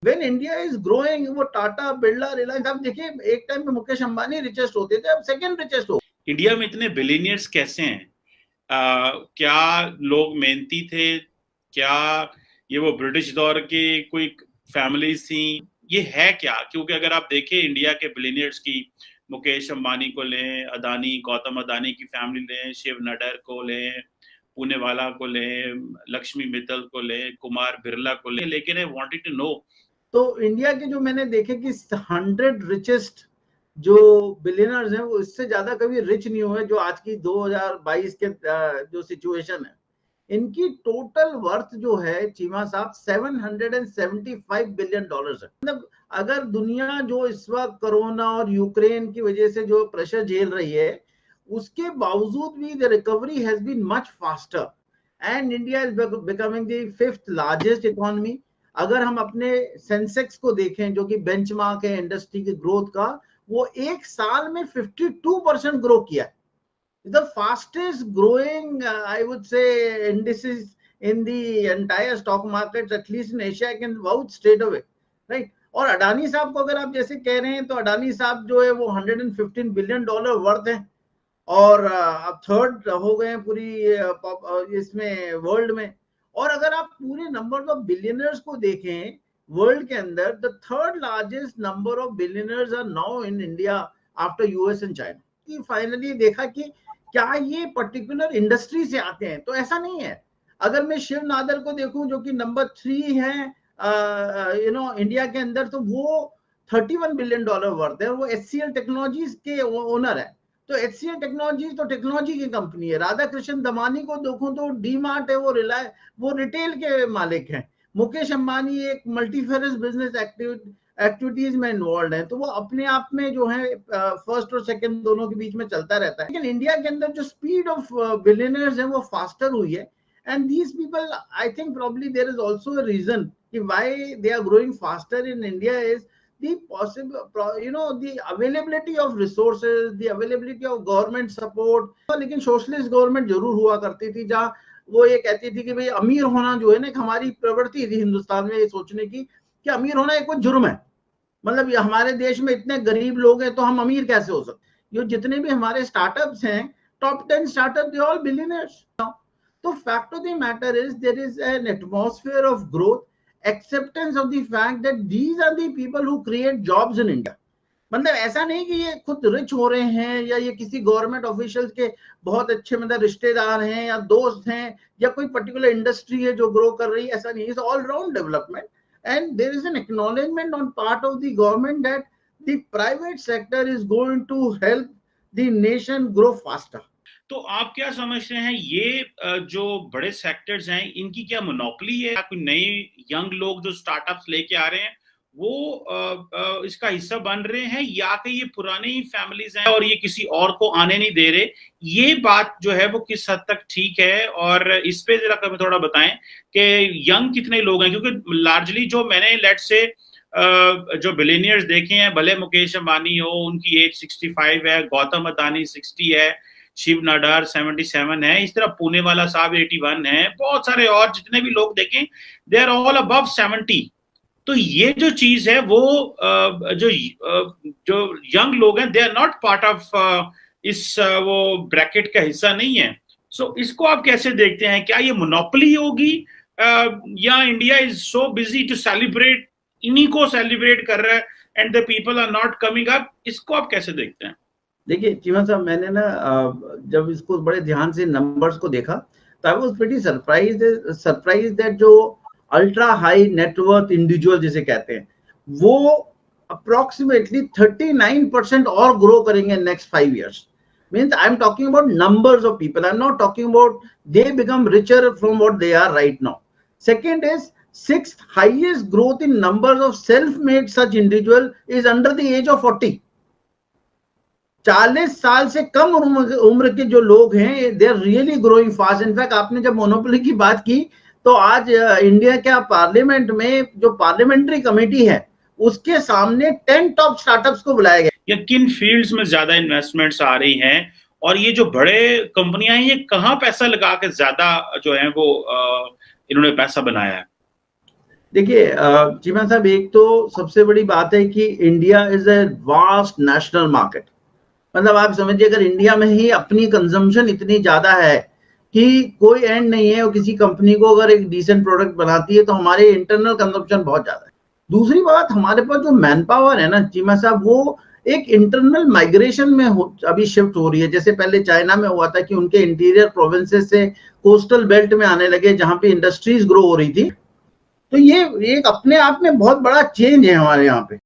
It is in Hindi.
When India is growing, वो टाटा, बिरला, रिलायंस, आप देखिए एक टाइम में मुकेश अंबानी रिचेस्ट होते थे, अब सेकंड रिचेस्ट हो। इंडिया में इतने बिलियनियर्स कैसे हैं? क्या लोग मेहनती थे? क्या ये वो ब्रिटिश दौर के कोई फैमिलीज थी? ये है क्या? क्योंकि अगर आप देखें इंडिया के बिलियनियर्स की, मुकेश अंबानी को लें, अदानी, गौतम अदानी की फैमिली लें, शिव नडर को लें, पुणेवाला को लें, लक्ष्मी मित्तल को लें, कुमार बिरला को लें, लेकिन आई वांटेड टू नो। तो इंडिया के जो मैंने देखे कि 100 रिचेस्ट जो बिलियनर्स हैं, वो इससे ज्यादा कभी रिच नहीं हुए जो आज की 2022 के जो सिचुएशन है। इनकी टोटल वर्थ जो है चीमा साहब $775 बिलियन है। मतलब अगर दुनिया जो इस वक्त कोरोना और यूक्रेन की वजह से जो प्रेशर झेल रही है, उसके बावजूद भी the recovery has been much faster and India is becoming the 5th largest economy. अगर हम अपने सेंसेक्स को देखें जो कि बेंचमार्क है इंडस्ट्री की ग्रोथ का, वो एक साल में 52% ग्रो किया है। The fastest growing, I would say, indices in the entire stock markets, at least in Asia, I can vouch straight away, right? और अडानी साहब को अगर आप जैसे कह रहे हैं, तो अडानी साहब जो है वो $115 बिलियन वर्थ है, और अब थर्ड हो गए हैं पूरी इसमें वर्ल्ड में। और अगर आप पूरे नंबर ऑफ बिलियनर्स को देखें वर्ल्ड के अंदर, the third largest number of billionaires are now in India after US and China. कि फाइनली देखा कि क्या ये पर्टिकुलर इंडस्ट्री से आते हैं, तो ऐसा नहीं है। अगर मैं शिव नादर को देखूं जो कि नंबर 3 है इंडिया के अंदर, तो वो $31 बिलियन वर्थ है। वो HCL टेक्नोलॉजीज के ओनर है। तो HCL टेक्नोलॉजीज तो टेक्नोलॉजी की कंपनी है। राधा कृष्ण दमानी को देखूं तो डी मार्ट है, वो रिटेल के मालिक हैं। मुकेश अंबानी एक मल्टीफेरस बिजनेस एक्टिविटीज में इन्वॉल्व है, तो वो अपने आप में जो है फर्स्ट और सेकंड दोनों के बीच में चलता रहता है। लेकिन इंडिया के अंदर जो स्पीड ऑफ बिलियनर्स है वो फास्टर हुई है, and these people, I think probably there is also a reason कि why they are growing faster in India is the possible, the availability of resources, the availability of government support। लेकिन सोशलिस्ट गवर्नमेंट जरूर हुआ करती थी जहां वो ये कहती थी कि भाई अमीर होना जो है ना, हमारी प्रवृत्ति थी हिंदुस्तान में ये सोचने की कि अमीर होना एक कोई जुर्म है। मतलब हमारे देश में इतने गरीब लोग हैं तो हम अमीर कैसे हो सकते। ये जितने भी हमारे स्टार्टअप्स हैं, top 10 startup, they all billionaires. तो fact of the matter is there is an atmosphere of growth, acceptance of the fact that these are the people who create jobs in India. मतलब ऐसा नहीं कि ये खुद रिच हो रहे हैं या ये किसी गवर्नमेंट ऑफिशियल्स के बहुत अच्छे मतलब रिश्तेदार हैं या दोस्त हैं या कोई पर्टिकुलर इंडस्ट्री है जो ग्रो कर रही है, ऐसा नहीं। It's all round development, and there is an acknowledgement on part of the government that the private sector is going to help the nation grow faster। तो आप क्या समझते हैं, ये जो बड़े सेक्टर्स हैं इनकी क्या मोनोपोली है? कोई नए यंग लोग जो स्टार्टअप्स लेके आ रहे हैं वो इसका हिस्सा बन रहे हैं, या कि ये पुराने ही फैमिलीज हैं और ये किसी और को आने नहीं दे रहे? ये बात जो है वो किस हद तक ठीक है, और इस पे जरा हमें थोड़ा बताएं कि यंग कितने लोग हैं? क्योंकि लार्जली जो मैंने लेट्स से जो बिलियनियर्स देखे हैं, भले मुकेश अंबानी हो, उनकी एज 65 है, गौतम अदानी 60 है, शिव नाडार 77 है, इस तरह पुणे वाला साहब 81 है, बहुत सारे और जितने भी लोग देखें दे आर ऑल अबव 70। तो ये जो चीज है वो जो यंग लोग हैं they are not part of इस वो ब्रैकेट का हिस्सा नहीं है। सो इसको आप कैसे देखते हैं? क्या ये मोनोपोली होगी, या India is so busy to celebrate, इन्हीं को सेलिब्रेट कर रहा है and the people are not coming up? इसको आप कैसे देखते हैं? देखिए चीमा साहब, मैंने ना जब इसको बड़े ध्यान से नंबर्स को देखा तो I was pretty surprise that जो अल्ट्रा हाई नेटवर्थ इंडिविजुअल जिसे कहते हैं, वो अप्रोक्सीमेटली 39% और ग्रो करेंगे next 5 years। Means I'm talking about numbers of people. I'm not talking about they become richer from what they are right now. Second is, sixth highest growth in numbers of self-made such individual is under the age of 40। 40 साल से कम उम्र के जो लोग हैं, they are really growing fast. In fact आपने जब मोनोपोली की बात की तो आज इंडिया के पार्लियामेंट में जो पार्लियामेंट्री कमेटी है उसके सामने 10 टॉप स्टार्टअप्स को बुलाया गया। या किन फील्ड्स में ज्यादा इन्वेस्टमेंट्स आ रही हैं, और ये जो बड़े कंपनियां हैं ये कहाँ पैसा लगा के ज्यादा जो है वो इन्होंने पैसा बनाया है? देखिए चीमा साहब, एक तो सबसे बड़ी बात है कि India is a vast national market. मतलब आप समझिए, अगर इंडिया में ही अपनी कंजम्पशन इतनी ज्यादा है कि कोई एंड नहीं है, और किसी कंपनी को अगर एक डिसेंट प्रोडक्ट बनाती है तो हमारे इंटरनल कंजम्पशन बहुत ज्यादा है। दूसरी बात, हमारे पास जो मैन पावर है ना चीमा साहब, वो एक इंटरनल माइग्रेशन में अभी शिफ्ट हो रही है। जैसे पहले चाइना में हुआ था कि उनके इंटीरियर प्रोविंसेस से कोस्टल बेल्ट में आने लगे, जहां पे इंडस्ट्रीज ग्रो हो रही थी। तो ये एक अपने आप में बहुत बड़ा चेंज है हमारे यहाँ पे।